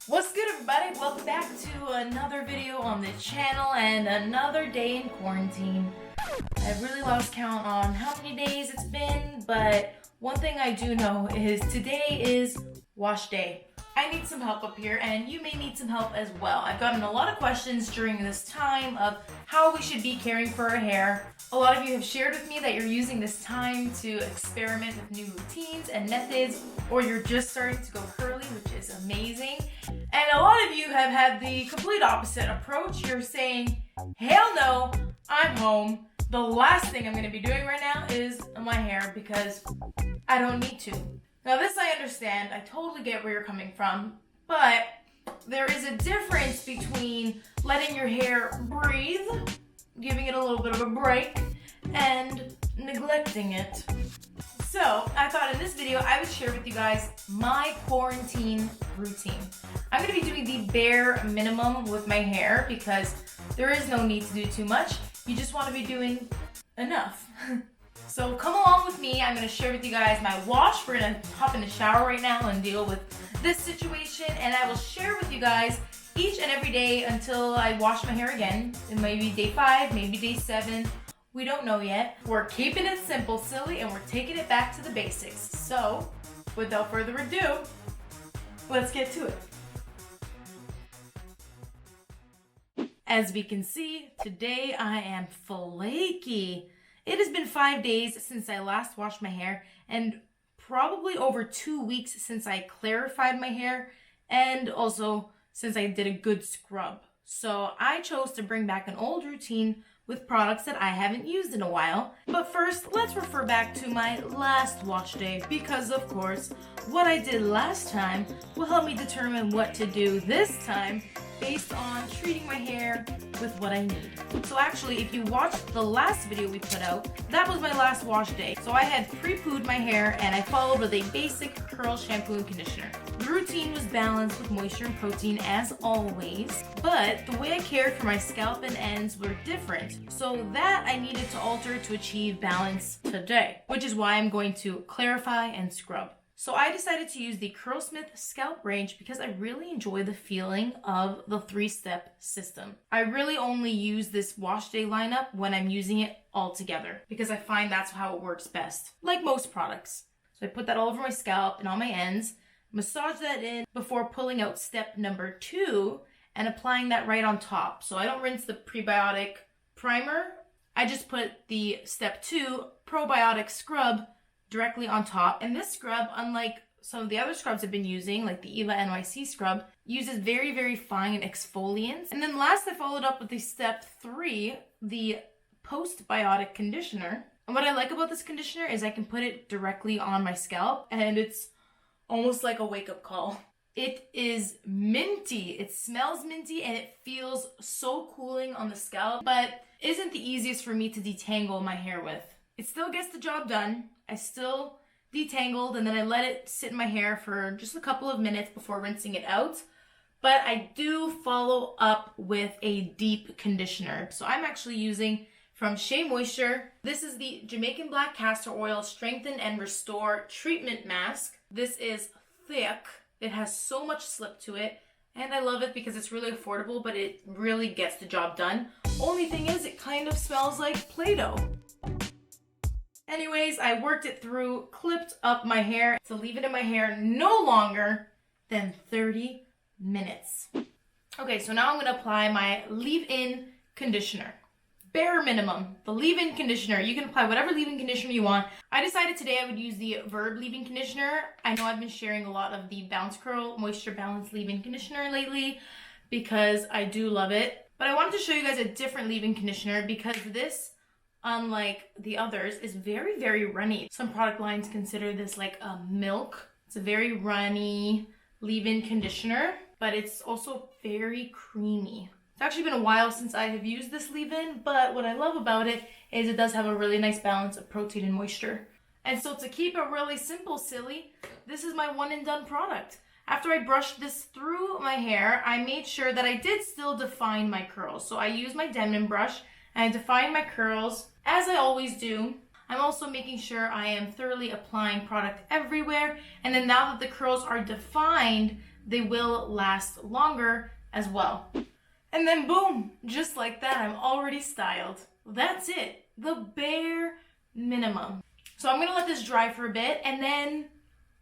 What's good, everybody? Welcome back to another video on the channel and another day in quarantine. I've really lost count on how many days it's been, but one thing I do know is today is wash day. I need some help up here, and you may need some help as well. I've gotten a lot of questions during this time of how we should be caring for our hair. A lot of you have shared with me that you're using this time to experiment with new routines and methods, or you're just starting to go curly, which is amazing. And a lot of you have had the complete opposite approach. You're saying, hell no, I'm home. The last thing I'm going to be doing right now is my hair because I don't need to. Now this I understand, I totally get where you're coming from, but there is a difference between letting your hair breathe, giving it a little bit of a break, and neglecting it. So I thought in this video I would share with you guys my quarantine routine. I'm going to be doing the bare minimum with my hair because there is no need to do too much. You just want to be doing enough. So come along with me. I'm going to share with you guys my wash. We're going to hop in the shower right now and deal with this situation. And I will share with you guys each and every day until I wash my hair again. It may be day 5, maybe day 7. We don't know yet. We're keeping it simple, silly, and we're taking it back to the basics. So without further ado, let's get to it. As we can see, today I am flaky. It has been 5 days since I last washed my hair and probably over 2 weeks since I clarified my hair and also since I did a good scrub. So I chose to bring back an old routine with products that I haven't used in a while. But first, let's refer back to my last wash day because of course, what I did last time will help me determine what to do this time based on treating my hair with what I need. So actually, if you watched the last video we put out, that was my last wash day. So I had pre-pooed my hair and I followed with a basic curl shampoo and conditioner. The routine was balanced with moisture and protein as always, but the way I cared for my scalp and ends were different. So that I needed to alter to achieve balance today, which is why I'm going to clarify and scrub. So I decided to use the Curlsmith scalp range because I really enjoy the feeling of the 3-step system. I really only use this wash day lineup when I'm using it all together because I find that's how it works best, like most products. So I put that all over my scalp and on my ends, massage that in before pulling out step number 2 and applying that right on top. So I don't rinse the Pre-Biotic primer. I just put the step 2 Pro-Biotic scrub directly on top. And this scrub, unlike some of the other scrubs I've been using, like the Eva NYC scrub, uses very, very fine exfoliants. And then last I followed up with the step 3, the Post-Biotic conditioner. And what I like about this conditioner is I can put it directly on my scalp and it's almost like a wake-up call. It is minty. It smells minty and it feels so cooling on the scalp, but isn't the easiest for me to detangle my hair with. It still gets the job done. I still detangled and then I let it sit in my hair for just a couple of minutes before rinsing it out. But I do follow up with a deep conditioner. So I'm actually using from Shea Moisture. This is the Jamaican Black Castor Oil Strengthen and Restore Treatment Mask. This is thick. It has so much slip to it. And I love it because it's really affordable, but it really gets the job done. Only thing is, it kind of smells like Play-Doh. Anyways, I worked it through, clipped up my hair to leave it in my hair no longer than 30 minutes. Okay, so now I'm going to apply my leave-in conditioner. Bare minimum, the leave-in conditioner. You can apply whatever leave-in conditioner you want. I decided today I would use the Verb leave-in conditioner. I know I've been sharing a lot of the Bounce Curl Moisture Balance leave-in conditioner lately because I do love it. But I wanted to show you guys a different leave-in conditioner because this, unlike the others, is very, very runny. Some product lines consider this like a milk. It's a very runny leave-in conditioner, but it's also very creamy. It's actually been a while since I have used this leave-in, but what I love about it is it does have a really nice balance of protein and moisture. And so to keep it really simple, silly, this is my one and done product. After I brushed this through my hair, I made sure that I did still define my curls. So I used my Denman brush and I defined my curls as I always do. I'm also making sure I am thoroughly applying product everywhere. And then now that the curls are defined, they will last longer as well. And then boom, just like that, I'm already styled. That's it, the bare minimum. So I'm gonna let this dry for a bit, and then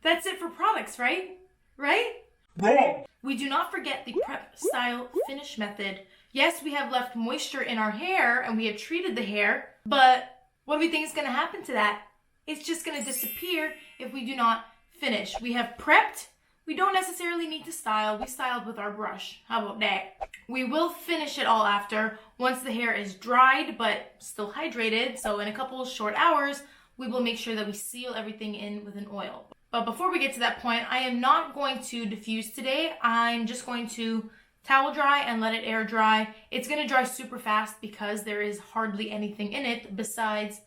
that's it for products, right? Right? Wrong. We do not forget the prep, style, finish method. Yes, we have left moisture in our hair and we have treated the hair, but what do we think is gonna happen to that? It's just gonna disappear if we do not finish. We have prepped. We don't necessarily need to style. We styled with our brush. How about that? We will finish it all after, once the hair is dried but still hydrated. So in a couple of short hours, we will make sure that we seal everything in with an oil. But before we get to that point, I am not going to diffuse today. I'm just going to towel dry and let it air dry. It's gonna dry super fast because there is hardly anything in it besides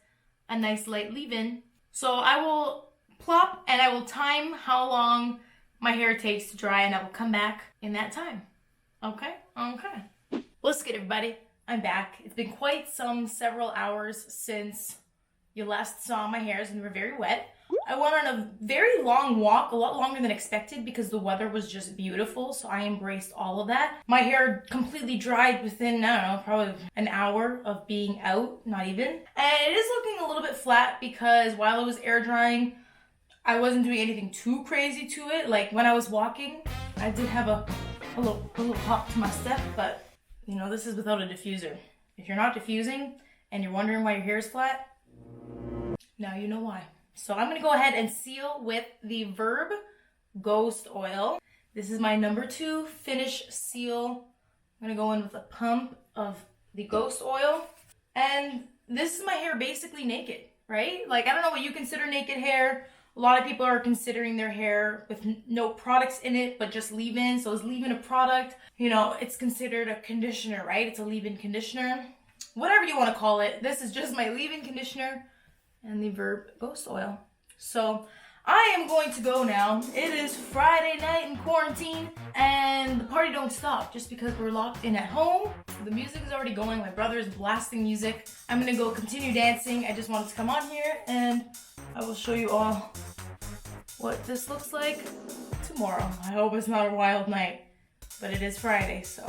a nice light leave-in. So I will plop and I will time how long my hair takes to dry, and I will come back in that time. Okay? Okay. What's good, everybody? I'm back. It's been quite several hours since you last saw my hairs and they were very wet. I went on a very long walk, a lot longer than expected because the weather was just beautiful, so I embraced all of that. My hair completely dried within, I don't know, probably an hour of being out, not even. And it is looking a little bit flat because while it was air drying, I wasn't doing anything too crazy to it. Like when I was walking, I did have a little pop to my step, but you know, this is without a diffuser. If you're not diffusing and you're wondering why your hair is flat, now you know why. So I'm gonna go ahead and seal with the Verb Ghost Oil. This is my number 2 finish seal. I'm gonna go in with a pump of the Ghost Oil. And this is my hair basically naked, right? Like, I don't know what you consider naked hair. A lot of people are considering their hair with no products in it, but just leave-in. So is leave-in a product? You know, it's considered a conditioner, right? It's a leave-in conditioner. Whatever you want to call it. This is just my leave-in conditioner and the Verb Ghost Oil. So I am going to go now. It is Friday night in quarantine and the party don't stop just because we're locked in at home. The music is already going. My brother is blasting music. I'm gonna go continue dancing. I just wanted to come on here and I will show you all what this looks like tomorrow. I hope it's not a wild night, but it is Friday, so.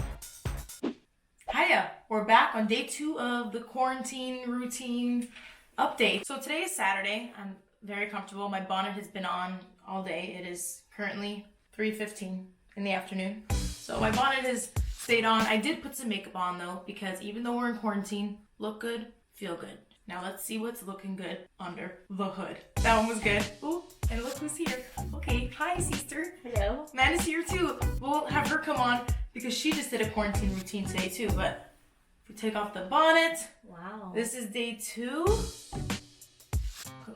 Hiya, we're back on day 2 of the quarantine routine update. So today is Saturday. I'm very comfortable. My bonnet has been on all day. It is currently 3:15 in the afternoon. So my bonnet has stayed on. I did put some makeup on though, because even though we're in quarantine, look good, feel good. Now let's see what's looking good under the hood. That one was good. Ooh, and look who's here. Okay, hi sister. Hello. Man is here too. We'll have her come on because she just did a quarantine routine today too, but if we take off the bonnet. Wow. This is day 2.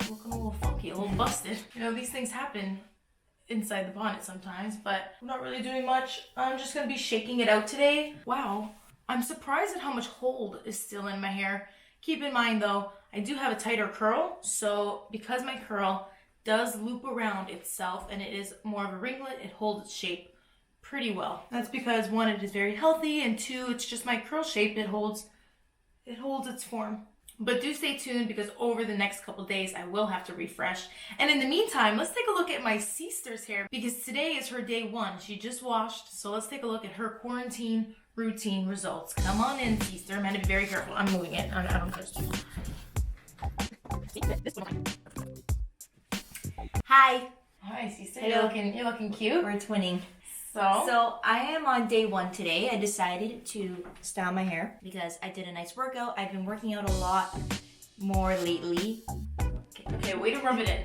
Looking a little funky, a little busted. You know, these things happen inside the bonnet sometimes, but I'm not really doing much. I'm just gonna be shaking it out today. Wow, I'm surprised at how much hold is still in my hair. Keep in mind though, I do have a tighter curl, so because my curl does loop around itself and it is more of a ringlet, it holds its shape pretty well. That's because 1, it is very healthy, and 2, it's just my curl shape. It holds its form. But do stay tuned because over the next couple days I will have to refresh. And in the meantime, let's take a look at my sister's hair because today is her day 1. She just washed, so let's take a look at her quarantine routine results. Come on in, sister. I'm gonna be very careful. I'm moving it. I don't trust you. Hi. Hi, sister. Hello. You're looking cute. We're twinning. So So I am on day 1 today. I decided to style my hair because I did a nice workout. I've been working out a lot more lately. okay, way to rub it in.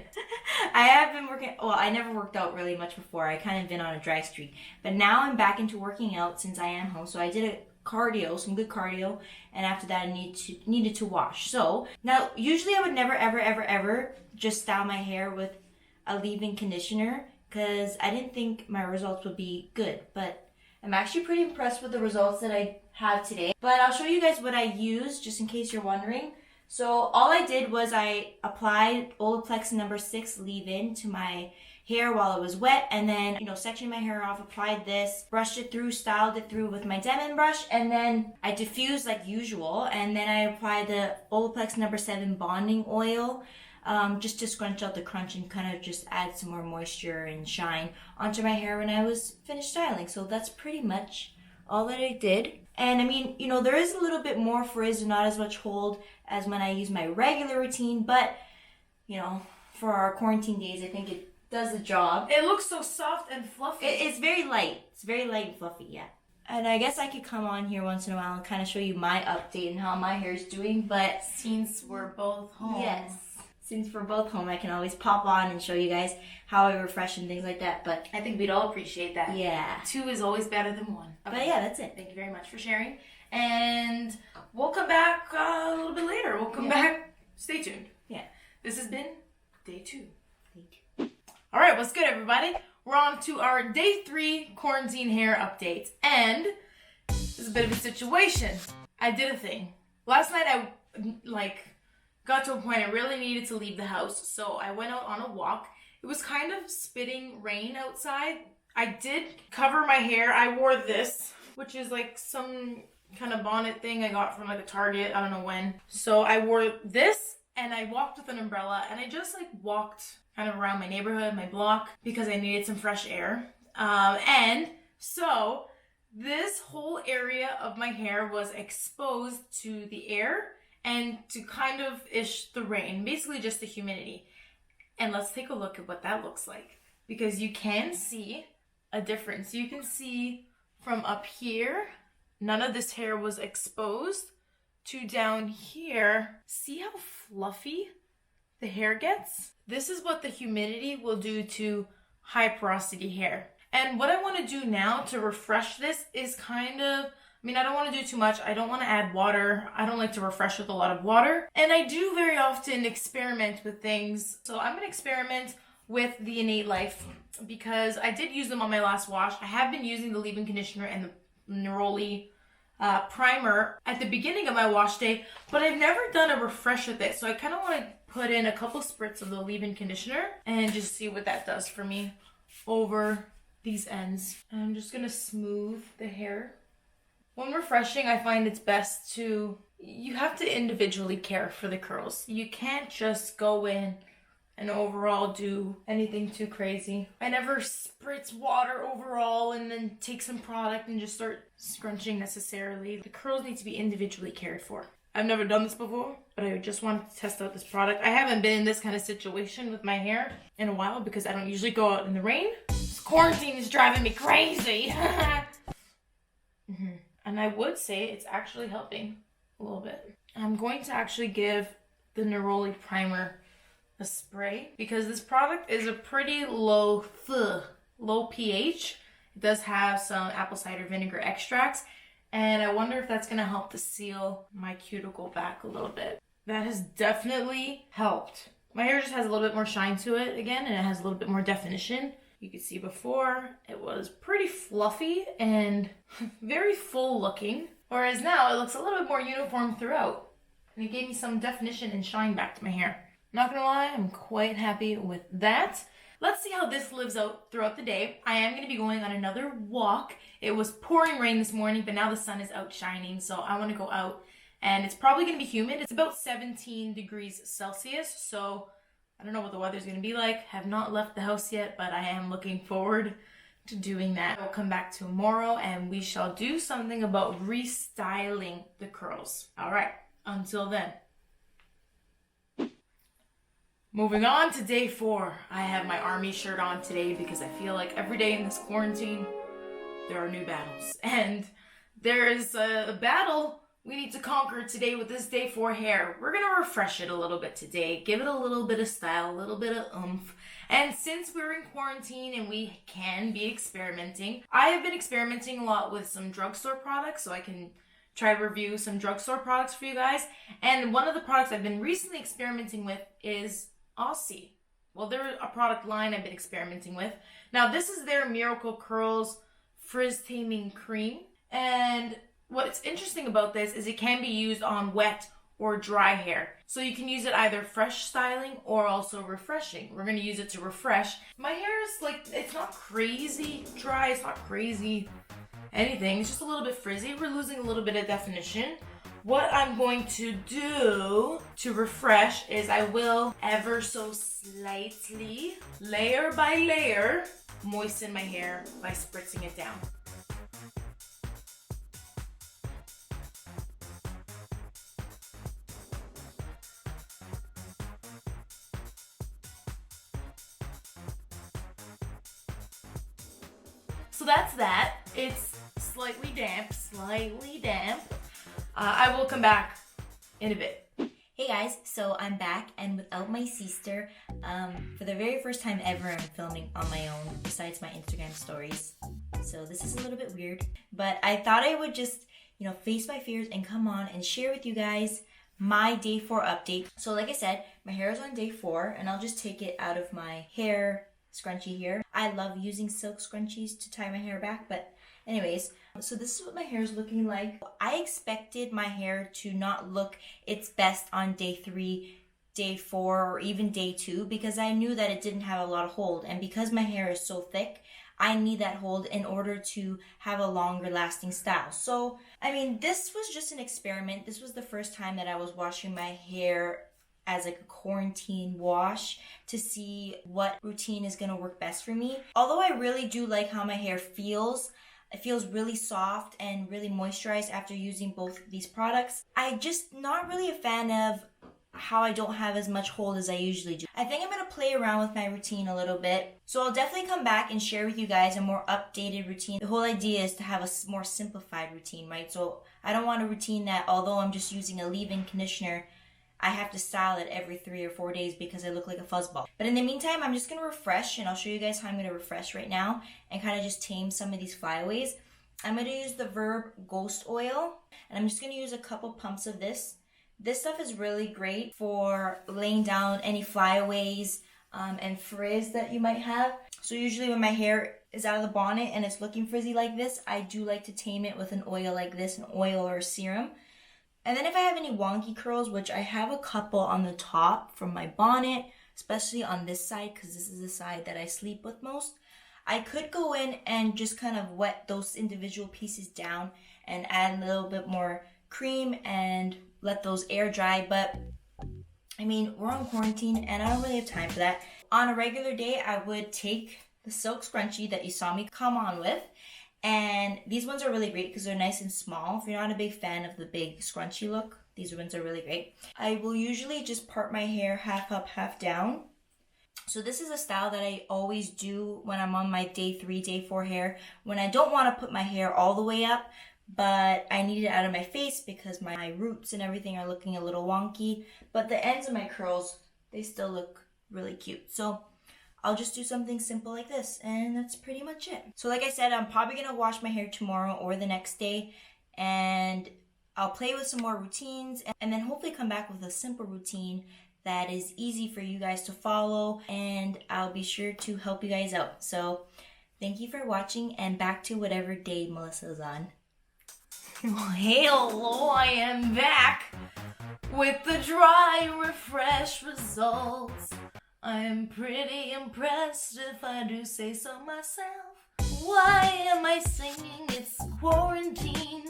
I have been working, well, I never worked out really much before. I kind of been on a dry streak. But now I'm back into working out since I am home. So I did some good cardio, and after that I needed to wash. So now usually I would never ever just style my hair with a leave-in conditioner because I didn't think my results would be good, but I'm actually pretty impressed with the results that I have today. But I'll show you guys what I used just in case you're wondering. So all I did was I applied Olaplex number 6 leave-in to my hair while it was wet, and then, you know, sectioned my hair off, applied this, brushed it through, styled it through with my Demon brush, and then I diffused like usual, and then I applied the Olaplex number 7 bonding oil just to scrunch out the crunch and kind of just add some more moisture and shine onto my hair when I was finished styling. So that's pretty much all that I did. And I mean, you know, there is a little bit more frizz and not as much hold as when I use my regular routine, but you know, for our quarantine days, I think it does the job. It looks so soft and fluffy. It's very light. It's very light and fluffy, yeah. And I guess I could come on here once in a while and kind of show you my update and how my hair is doing, but since we're both home. Yes. Since we're both home, I can always pop on and show you guys how I refresh and things like that, but I think we'd all appreciate that. Yeah. 2 is always better than 1. Okay. But yeah, that's it. Thank you very much for sharing. And we'll come back a little bit later. We'll come back. Stay tuned. Yeah. This has been day 2. All right, what's good, everybody? We're on to our day 3 quarantine hair update. And this is a bit of a situation. I did a thing. Last night, I got to a point I really needed to leave the house. So I went out on a walk. It was kind of spitting rain outside. I did cover my hair. I wore this, which is like some kind of bonnet thing I got from like a Target. I don't know when. So I wore this and I walked with an umbrella and I just like walked kind of around my neighborhood, my block, because I needed some fresh air. And so this whole area of my hair was exposed to the air and to kind of the rain, basically just the humidity. And let's take a look at what that looks like, because you can see a difference. You can see from up here, none of this hair was exposed, to down here. See how fluffy the hair gets? This is what the humidity will do to high porosity hair. And what I want to do now to refresh this is kind of, I don't want to do too much. I don't want to add water. I don't like to refresh with a lot of water. And I do very often experiment with things. So I'm going to experiment with the Innate Life because I did use them on my last wash. I have been using the leave-in conditioner and the Neroli primer at the beginning of my wash day, but I've never done a refresh with it. So I kind of want to put in a couple spritz of the leave-in conditioner and just see what that does for me over these ends. And I'm just going to smooth the hair. When refreshing, I find it's best you have to individually care for the curls. You can't just go in and overall do anything too crazy. I never spritz water overall and then take some product and just start scrunching necessarily. The curls need to be individually cared for. I've never done this before, but I just wanted to test out this product. I haven't been in this kind of situation with my hair in a while because I don't usually go out in the rain. This quarantine is driving me crazy. And I would say it's actually helping a little bit. I'm going to actually give the Neroli primer a spray because this product is a pretty low pH. It does have some apple cider vinegar extracts, and I wonder if that's going to help to seal my cuticle back a little bit. That has definitely helped. My hair just has a little bit more shine to it again, and it has a little bit more definition. You could see before it was pretty fluffy and very full looking, whereas now it looks a little bit more uniform throughout. And it gave me some definition and shine back to my hair. Not gonna lie, I'm quite happy with that. Let's see how this lives out throughout the day. I am gonna be going on another walk. It was pouring rain this morning, but now the sun is out shining, so I wanna go out. And it's probably gonna be humid. It's about 17 degrees Celsius, so I don't know what the weather's going to be like. Have not left the house yet, but I am looking forward to doing that. I'll come back tomorrow and we shall do something about restyling the curls. All right, until then. Moving on to day 4. I have my army shirt on today because I feel like every day in this quarantine, there are new battles. And there is a battle we need to conquer today with this day 4 hair. We're going to refresh it a little bit today, give it a little bit of style, a little bit of oomph. And since we're in quarantine and we can be experimenting, I have been experimenting a lot with some drugstore products, so I can try to review some drugstore products for you guys. And one of the products I've been recently experimenting with is Aussie. Well, they're a product line I've been experimenting with. Now, this is their Miracle Curls Frizz Taming Cream. And what's interesting about this is it can be used on wet or dry hair. So you can use it either fresh styling or also refreshing. We're going to use it to refresh. My hair is it's not crazy dry. It's not crazy anything. It's just a little bit frizzy. We're losing a little bit of definition. What I'm going to do to refresh is I will ever so slightly, layer by layer, moisten my hair by spritzing it down. So that's that. It's slightly damp. I will come back in a bit. Hey guys, so I'm back and without my sister. For the very first time ever, I'm filming on my own besides my Instagram stories. So this is a little bit weird, but I thought I would just, face my fears and come on and share with you guys my day 4 update. So like I said, my hair is on day 4 and I'll just take it out of my hair scrunchie here. I love using silk scrunchies to tie my hair back, but anyways, so this is what my hair is looking like. I expected my hair to not look its best on day 3, day 4, or even day 2 because I knew that it didn't have a lot of hold, and because my hair is so thick, I need that hold in order to have a longer lasting style. So, this was just an experiment. This was the first time that I was washing my hair as like a quarantine wash to see what routine is going to work best for me. Although I really do like how my hair feels, it feels really soft and really moisturized after using both of these products. I'm just not really a fan of how I don't have as much hold as I usually do. I think I'm going to play around with my routine a little bit. So I'll definitely come back and share with you guys a more updated routine. The whole idea is to have a more simplified routine, right? So I don't want a routine that, although I'm just using a leave-in conditioner, I have to style it every 3 or 4 days because I look like a fuzzball. But in the meantime, I'm just going to refresh, and I'll show you guys how I'm going to refresh right now and kind of just tame some of these flyaways. I'm going to use the Verb Ghost Oil, and I'm just going to use a couple pumps of this. This stuff is really great for laying down any flyaways and frizz that you might have. So usually when my hair is out of the bonnet and it's looking frizzy like this, I do like to tame it with an oil like this, an oil or a serum. And then if I have any wonky curls, which I have a couple on the top from my bonnet, especially on this side because this is the side that I sleep with most, I could go in and just kind of wet those individual pieces down and add a little bit more cream and let those air dry. But we're on quarantine and I don't really have time for that. On a regular day, I would take the silk scrunchie that you saw me come on with. And these ones are really great because they're nice and small. If you're not a big fan of the big scrunchy look, these ones are really great. I will usually just part my hair half up, half down. So this is a style that I always do when I'm on my day 3, day 4 hair. When I don't want to put my hair all the way up, but I need it out of my face because my roots and everything are looking a little wonky. But the ends of my curls, they still look really cute. So I'll just do something simple like this, and that's pretty much it. So like I said, I'm probably going to wash my hair tomorrow or the next day, and I'll play with some more routines, and then hopefully come back with a simple routine that is easy for you guys to follow, and I'll be sure to help you guys out. So thank you for watching, and back to whatever day Melissa's on. Hello, I am back with the dry refresh results. I am pretty impressed if I do say so myself. Why am I singing? It's quarantine,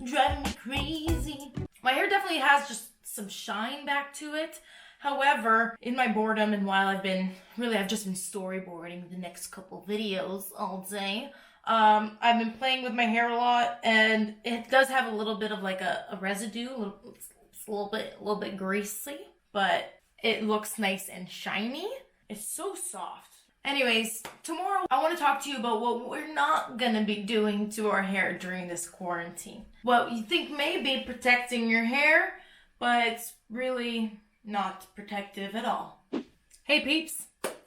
driving me crazy. My hair definitely has just some shine back to it. However, in my boredom and while I've just been storyboarding the next couple videos all day, I've been playing with my hair a lot, and it does have a little bit of like a residue. It's a little bit greasy, but it looks nice and shiny. It's so soft. Anyways, tomorrow I want to talk to you about what we're not gonna be doing to our hair during this quarantine. What you think may be protecting your hair, but it's really not protective at all. Hey peeps,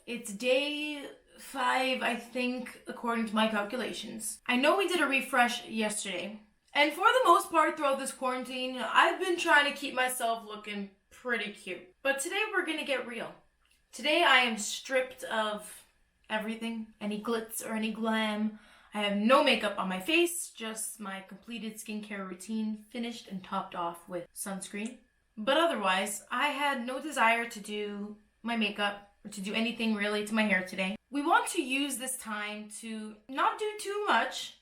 it's day 5, I think, according to my calculations. I know we did a refresh yesterday, and for the most part throughout this quarantine, I've been trying to keep myself looking pretty cute. But today we're gonna get real. Today I am stripped of everything, any glitz or any glam. I have no makeup on my face, just my completed skincare routine, finished and topped off with sunscreen. But otherwise, I had no desire to do my makeup or to do anything really to my hair today. We want to use this time to not do too much,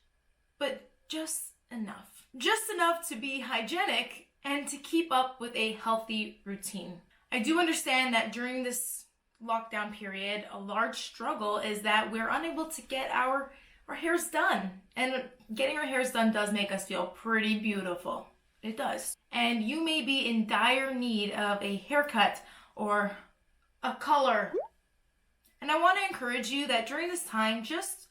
but just enough. Just enough to be hygienic and to keep up with a healthy routine. I do understand that during this lockdown period, a large struggle is that we're unable to get our hairs done. And getting our hairs done does make us feel pretty beautiful. It does. And you may be in dire need of a haircut or a color. And I want to encourage you that during this time, just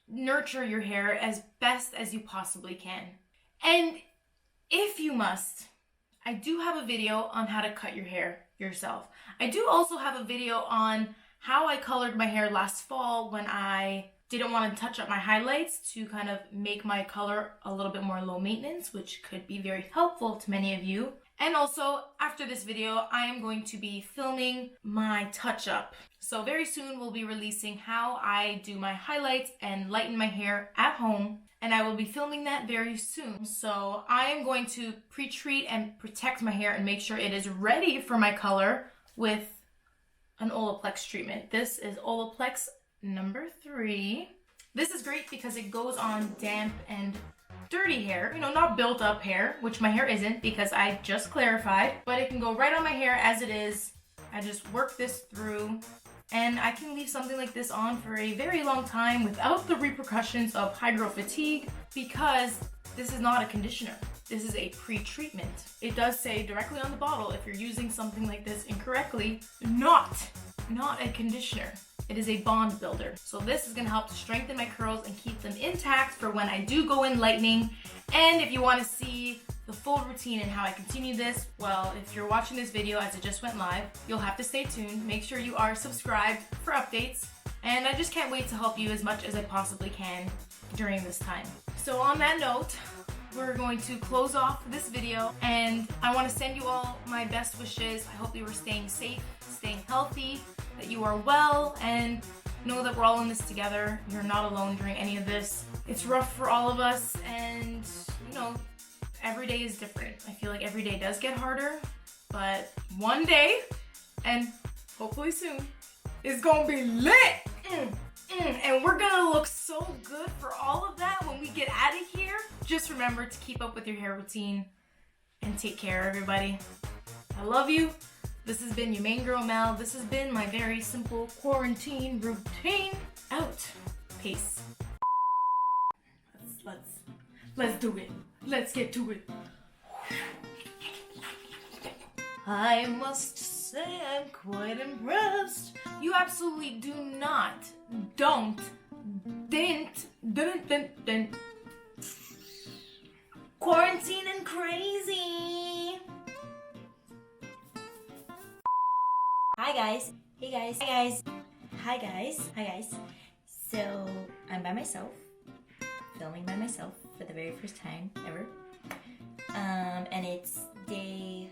nurture your hair as best as you possibly can. And if you must, I do have a video on how to cut your hair yourself. I do also have a video on how I colored my hair last fall when I didn't want to touch up my highlights to kind of make my color a little bit more low maintenance, which could be very helpful to many of you. And also, after this video, I am going to be filming my touch-up. So very soon we'll be releasing how I do my highlights and lighten my hair at home. And I will be filming that very soon. So I am going to pre-treat and protect my hair and make sure it is ready for my color with an Olaplex treatment. This is Olaplex number 3. This is great because it goes on damp and dirty hair, you know, not built up hair, which my hair isn't because I just clarified, but it can go right on my hair as it is. I just work this through and I can leave something like this on for a very long time without the repercussions of hydro fatigue because this is not a conditioner. This is a pre-treatment. It does say directly on the bottle, if you're using something like this incorrectly, not a conditioner. It is a bond builder. So this is gonna help to strengthen my curls and keep them intact for when I do go in lightening. And if you wanna see the full routine and how I continue this, well, if you're watching this video as it just went live, you'll have to stay tuned. Make sure you are subscribed for updates. And I just can't wait to help you as much as I possibly can during this time. So on that note, we're going to close off this video and I want to send you all my best wishes. I hope you are staying safe, staying healthy, that you are well, and know that we're all in this together. You're not alone during any of this. It's rough for all of us and, you know, every day is different. I feel like every day does get harder, but one day, and hopefully soon, is gonna be lit! And we're gonna look so good for all of that when we get out of here. Just remember to keep up with your hair routine and take care, everybody. I love you. This has been your main girl, Mel. This has been my very simple quarantine routine. Out. Peace. Let's do it. Let's get to it. I must say I'm quite impressed. You absolutely do not, didn't. Quarantine and crazy. Hi guys. Hey guys. Hi guys. Hi guys. Hi guys. So I'm by myself, filming by myself for the very first time ever. And it's day